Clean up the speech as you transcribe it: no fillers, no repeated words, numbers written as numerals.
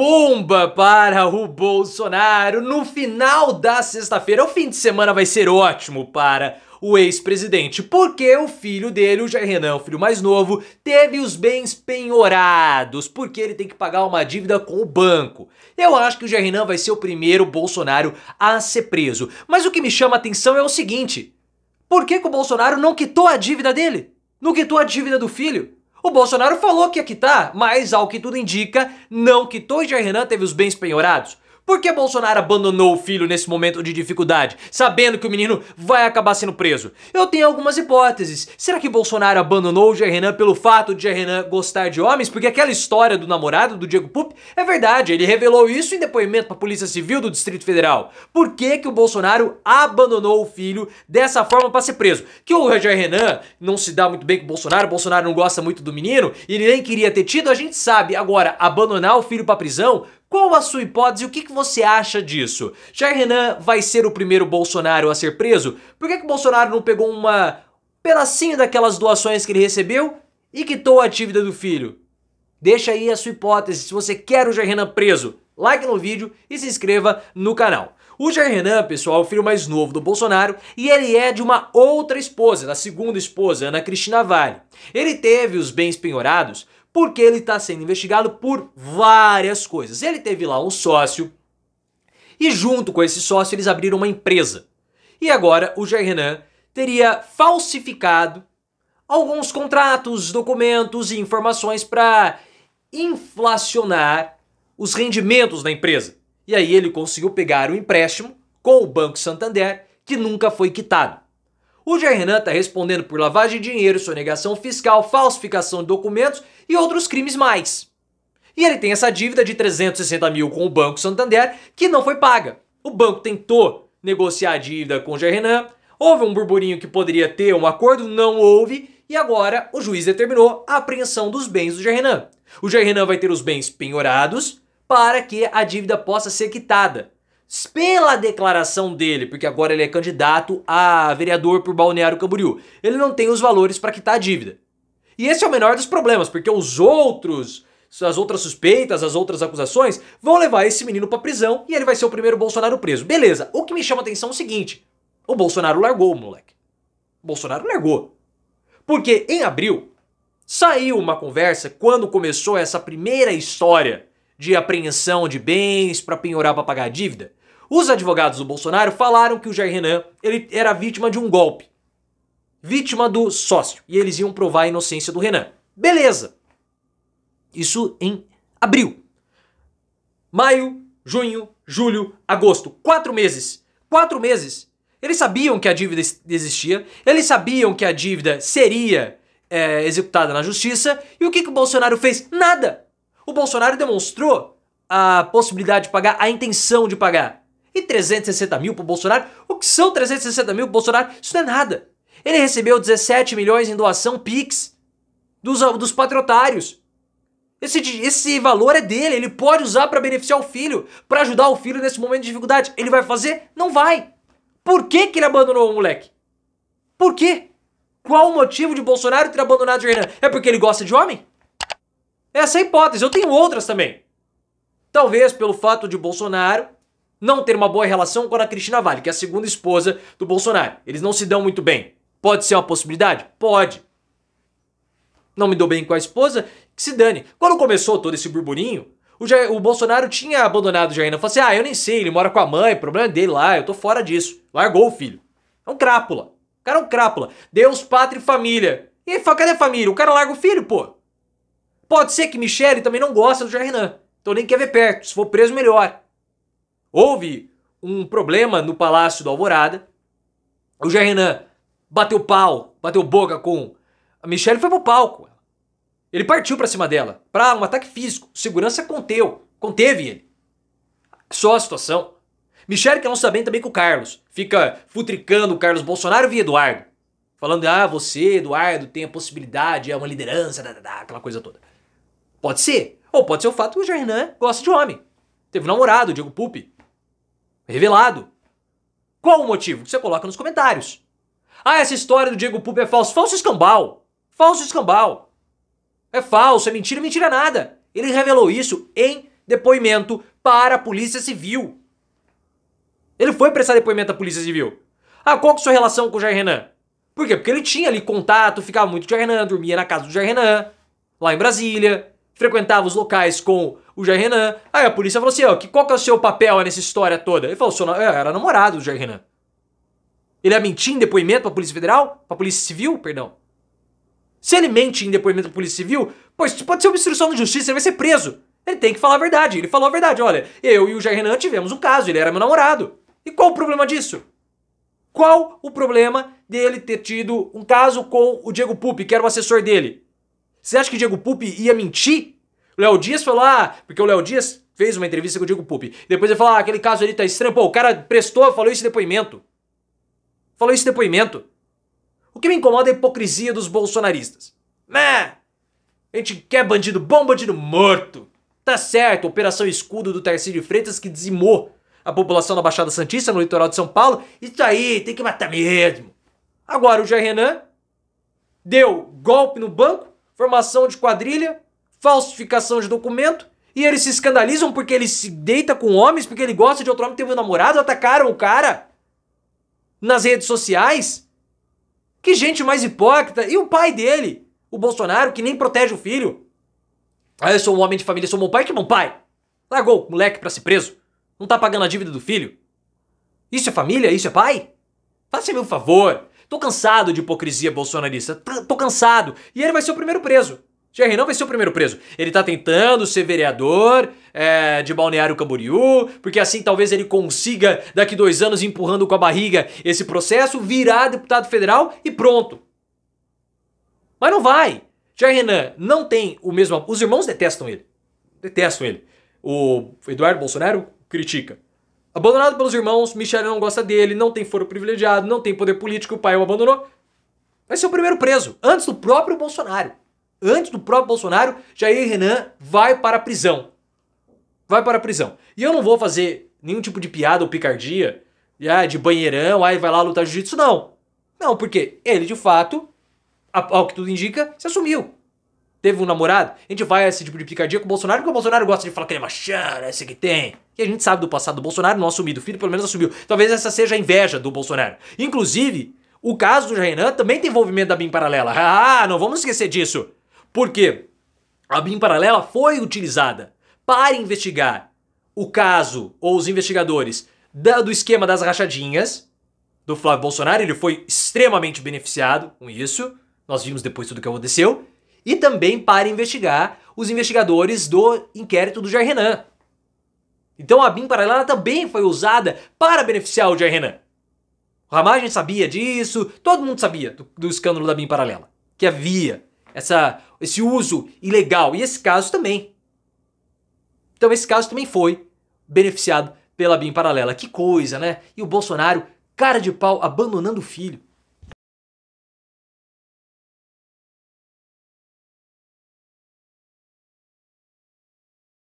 bomba para o Bolsonaro no final da sexta-feira. O fim de semana vai ser ótimo para o ex-presidente, porque o filho dele, o Jair Renan, o filho mais novo, teve os bens penhorados, porque ele tem que pagar uma dívida com o banco. Eu acho que o Jair Renan vai ser o primeiro Bolsonaro a ser preso. Mas o que me chama a atenção é o seguinte: por que o Bolsonaro não quitou a dívida dele? Não quitou a dívida do filho? O Bolsonaro falou que ia quitar, mas ao que tudo indica, não quitou e Jair Renan teve os bens penhorados. Por que Bolsonaro abandonou o filho nesse momento de dificuldade, sabendo que o menino vai acabar sendo preso? Eu tenho algumas hipóteses. Será que Bolsonaro abandonou o Jair Renan pelo fato de Jair Renan gostar de homens? Porque aquela história do namorado do Diego Pupi é verdade, ele revelou isso em depoimento para a Polícia Civil do Distrito Federal. Por que o Bolsonaro abandonou o filho dessa forma para ser preso? Que o Jair Renan não se dá muito bem com o Bolsonaro não gosta muito do menino, e ele nem queria ter tido, a gente sabe. Agora, abandonar o filho para prisão? Qual a sua hipótese? O que você acha disso? Jair Renan vai ser o primeiro Bolsonaro a ser preso? Por que o Bolsonaro não pegou um pedacinho daquelas doações que ele recebeu e quitou a dívida do filho? Deixa aí a sua hipótese. Se você quer o Jair Renan preso, like no vídeo e se inscreva no canal. O Jair Renan, pessoal, é o filho mais novo do Bolsonaro e ele é de uma outra esposa, da segunda esposa, Ana Cristina Vale. Ele teve os bens penhorados porque ele está sendo investigado por várias coisas. Ele teve lá um sócio e junto com esse sócio eles abriram uma empresa. E agora o Jair Renan teria falsificado alguns contratos, documentos e informações para inflacionar os rendimentos da empresa. E aí ele conseguiu pegar o empréstimo com o Banco Santander, que nunca foi quitado. O Jair Renan está respondendo por lavagem de dinheiro, sonegação fiscal, falsificação de documentos e outros crimes mais. E ele tem essa dívida de 360 mil com o Banco Santander que não foi paga. O banco tentou negociar a dívida com o Jair Renan, houve um burburinho que poderia ter um acordo, não houve, e agora o juiz determinou a apreensão dos bens do Jair Renan. O Jair Renan vai ter os bens penhorados para que a dívida possa ser quitada. Pela declaração dele, porque agora ele é candidato a vereador por Balneário Camboriú, ele não tem os valores para quitar a dívida. E esse é o menor dos problemas, porque as outras suspeitas, as outras acusações vão levar esse menino para prisão e ele vai ser o primeiro Bolsonaro preso. Beleza, o que me chama a atenção é o seguinte: o Bolsonaro largou o moleque. O Bolsonaro largou. Porque em abril saiu uma conversa quando começou essa primeira história de apreensão de bens para penhorar para pagar a dívida. Os advogados do Bolsonaro falaram que o Jair Renan ele era vítima de um golpe. Vítima do sócio. E eles iam provar a inocência do Renan. Beleza. Isso em abril. Maio, junho, julho, agosto. 4 meses. 4 meses. Eles sabiam que a dívida existia. Eles sabiam que a dívida seria executada na justiça. E o que o Bolsonaro fez? Nada. O Bolsonaro demonstrou a possibilidade de pagar, a intenção de pagar. E 360 mil pro Bolsonaro? O que são 360 mil pro Bolsonaro? Isso não é nada. Ele recebeu 17 milhões em doação Pix dos patriotários. Esse valor é dele, ele pode usar para beneficiar o filho, para ajudar o filho nesse momento de dificuldade. Ele vai fazer? Não vai. Por que ele abandonou o moleque? Por quê? Qual o motivo de Bolsonaro ter abandonado o Jair Renan? É porque ele gosta de homem? Essa é a hipótese, eu tenho outras também. Talvez pelo fato de Bolsonaro não ter uma boa relação com a Cristina Vale, que é a segunda esposa do Bolsonaro. Eles não se dão muito bem. Pode ser uma possibilidade? Pode. Não me dou bem com a esposa? Que se dane. Quando começou todo esse burburinho, o Bolsonaro tinha abandonado o Jair Renan. Falou assim, eu nem sei, ele mora com a mãe, problema dele lá, eu tô fora disso. Largou o filho. É um crápula. O cara é um crápula. Deus, pátria e família. E aí, cadê a família? O cara larga o filho, pô. Pode ser que Michele também não gosta do Jair Renan, então nem quer ver perto, se for preso melhor. Houve um problema no Palácio do Alvorada, o Jair Renan bateu boca com a Michele e foi pro palco. Ele partiu pra cima dela, pra um ataque físico, segurança conteve ele. Só a situação. Michele quer não saber também com o Carlos, fica futricando o Carlos Bolsonaro via Eduardo, falando, você, Eduardo, tem a possibilidade, é uma liderança, aquela coisa toda. Pode ser. Ou pode ser o fato que o Jair Renan gosta de homem. Teve um namorado, o Diego Pupi. Revelado. Qual o motivo? Você coloca nos comentários. Essa história do Diego Pupi é falso. Falso escambau. Falso escambau. É falso, é mentira, mentira nada. Ele revelou isso em depoimento para a Polícia Civil. Ele foi prestar depoimento à Polícia Civil. Ah, qual que é a sua relação com o Jair Renan? Por quê? Porque ele tinha ali contato, ficava muito com o Jair Renan, dormia na casa do Jair Renan, lá em Brasília, frequentava os locais com o Jair Renan. Aí a polícia falou assim, ó, qual que é o seu papel nessa história toda? Ele falou, era namorado do Jair Renan. Ele ia mentir em depoimento pra Polícia Federal? Pra Polícia Civil, perdão. Se ele mente em depoimento pra Polícia Civil, pois pode ser obstrução de justiça, ele vai ser preso. Ele tem que falar a verdade. Ele falou a verdade, olha, eu e o Jair Renan tivemos um caso, ele era meu namorado. E qual o problema disso? Qual o problema dele ter tido um caso com o Diego Pupi, que era o assessor dele? Você acha que o Diego Pupi ia mentir? O Léo Dias falou, porque o Léo Dias fez uma entrevista com o Diego Pupi. Depois ele falou, aquele caso ali tá estranho. Pô, o cara prestou, falou esse depoimento. O que me incomoda é a hipocrisia dos bolsonaristas. A gente quer bandido bom, bandido morto. Tá certo, Operação Escudo do Tarcísio de Freitas que dizimou a população da Baixada Santista, no litoral de São Paulo. Isso aí, tem que matar mesmo. Agora o Jair Renan deu golpe no banco, formação de quadrilha, falsificação de documento, e eles se escandalizam porque ele se deita com homens, porque ele gosta de outro homem, teve um namorado, atacaram o cara nas redes sociais. Que gente mais hipócrita. E o pai dele, o Bolsonaro, que nem protege o filho. Eu sou um homem de família, sou um bom pai. Que bom pai? Largou o moleque pra ser preso. Não tá pagando a dívida do filho. Isso é família? Isso é pai? Faça-me um favor. Tô cansado de hipocrisia bolsonarista. Tô cansado. E ele vai ser o primeiro preso. Jair Renan vai ser o primeiro preso. Ele tá tentando ser vereador de Balneário Camboriú, porque assim talvez ele consiga, daqui 2 anos, empurrando com a barriga esse processo, virar deputado federal e pronto. Mas não vai. Jair Renan não tem o mesmo... Os irmãos detestam ele. O Eduardo Bolsonaro critica. Abandonado pelos irmãos, Michele não gosta dele, não tem foro privilegiado, não tem poder político, o pai o abandonou. Vai ser o primeiro preso, antes do próprio Bolsonaro. Jair Renan vai para a prisão. E eu não vou fazer nenhum tipo de piada ou picardia, de banheirão, vai lá lutar jiu-jitsu, não. Não, porque ele, de fato, ao que tudo indica, se assumiu. Teve um namorado, a gente vai a esse tipo de picardia com o Bolsonaro, porque o Bolsonaro gosta de falar que ele é machão, esse que tem. E a gente sabe do passado do Bolsonaro, não assumiu, do filho pelo menos assumiu. Talvez essa seja a inveja do Bolsonaro. Inclusive, o caso do Jair Renan também tem envolvimento da BIM Paralela. Não vamos esquecer disso. Porque a BIM Paralela foi utilizada para investigar o caso, ou os investigadores, do esquema das rachadinhas do Flávio Bolsonaro. Ele foi extremamente beneficiado com isso. Nós vimos depois tudo o que aconteceu. E também para investigar os investigadores do inquérito do Jair Renan. Então a BIM Paralela também foi usada para beneficiar o Jair Renan. O Ramagem sabia disso, todo mundo sabia do escândalo da BIM Paralela. Que havia esse uso ilegal. E esse caso também. Então esse caso também foi beneficiado pela BIM Paralela. Que coisa, né? E o Bolsonaro, cara de pau, abandonando o filho.